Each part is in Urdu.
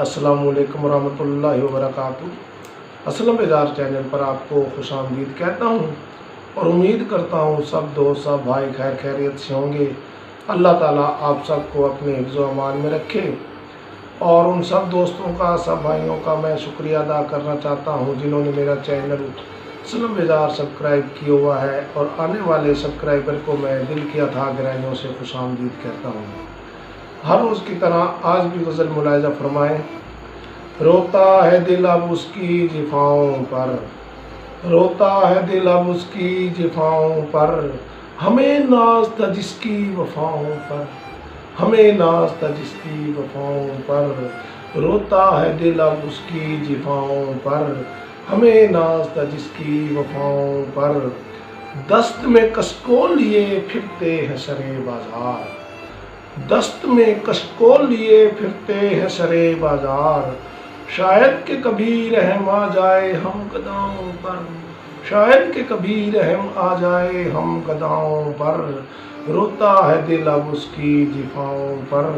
السلام علیکم ورحمۃ اللہ وبرکاتہ۔ اسلم بیزار چینل پر آپ کو خوش آمدید کہتا ہوں اور امید کرتا ہوں سب دوست سب بھائی خیر خیریت سے ہوں گے۔ اللہ تعالیٰ آپ سب کو اپنے حفظ و امان میں رکھے، اور ان سب دوستوں کا سب بھائیوں کا میں شکریہ ادا کرنا چاہتا ہوں جنہوں نے میرا چینل اسلم بیزار سبسکرائب کیا ہوا ہے، اور آنے والے سبسکرائبر کو میں دل کی اتھاہ گہرائیوں سے خوش آمدید کہتا ہوں۔ ہر روز کی طرح آج بھی غزل ملاحظہ فرمائیں۔ روتا ہے دل اب اس کی جفاؤں پر، روتا ہے دل اب اس کی جفاؤں پر، ہمیں ناز تھا جس کی وفاؤں پر، ہمیں ناز تھا جس کی وفاؤں پر، روتا ہے دل اب اس کی جفاؤں پر، ہمیں ناز تھا جس کی وفاؤں پر، دست میں کشکول لیے پھرتے ہیں سرے بازار، دست میں کشکول لیے پھرتے ہیں سرے بازار، شاید کہ کبھی رحم آ جائے ہم گداؤں پر، شاید کہ کبھی رحم آ جائے ہم گداؤں پر، روتا ہے دل اب اس کی جفاؤں پر،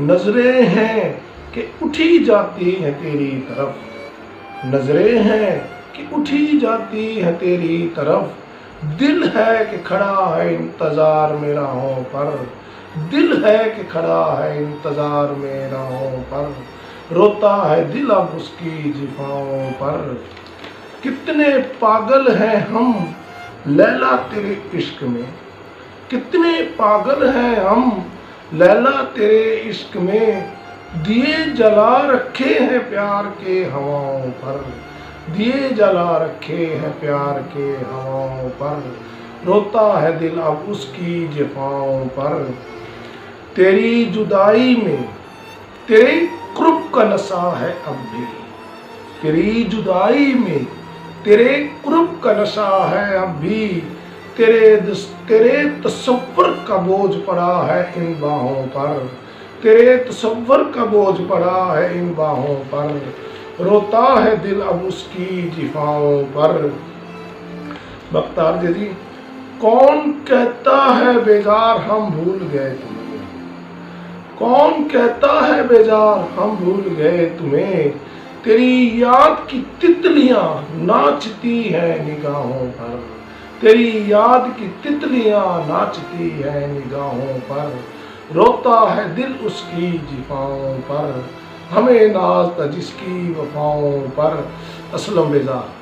نظریں ہیں کہ اٹھی جاتی ہیں تیری طرف، نظریں ہیں کہ اٹھی جاتی ہیں تیری طرف، دل ہے کہ کھڑا ہے انتظار میں راہوں پر، دل ہے کہ کھڑا ہے انتظار میں راہوں پر، روتا ہے دل اب اس کی جفاؤں پر، کتنے پاگل ہیں ہم لیلا تیرے عشق میں، کتنے پاگل ہیں ہم لیلا تیرے عشق میں، دیے جلا رکھے ہیں پیار کے ہواؤں پر، دیے جلا رکھے ہیں پیار کے ہواؤں پر، روتا ہے دل اب اس کی جفاؤں پر، تیری جدائی میں تیرے قرب کا نشہ ہے اب بھی، تیری جدائی میں تیرے قرب کا نشہ ہے اب بھی، تیرے تصور کا بوجھ پڑا ہے ان باہوں پر، تیرے تصور کا بوجھ پڑا ہے ان باہوں پر، روتا ہے دل اب اس کی جفاؤں پر۔ بختیار جی، کون کہتا ہے بیزار ہم بھول گئے تمہیں، کون کہتا ہے بیزار ہم بھول گئے تمہیں، تیری یاد کی تتلیاں ناچتی ہیں نگاہوں پر، تیری یاد کی تتلیاں ناچتی ہیں نگاہوں پر، روتا ہے دل اس کی جفاؤں پر، ہمیں ناز تھا جس کی وفاؤں پر۔ اسلم بیزار۔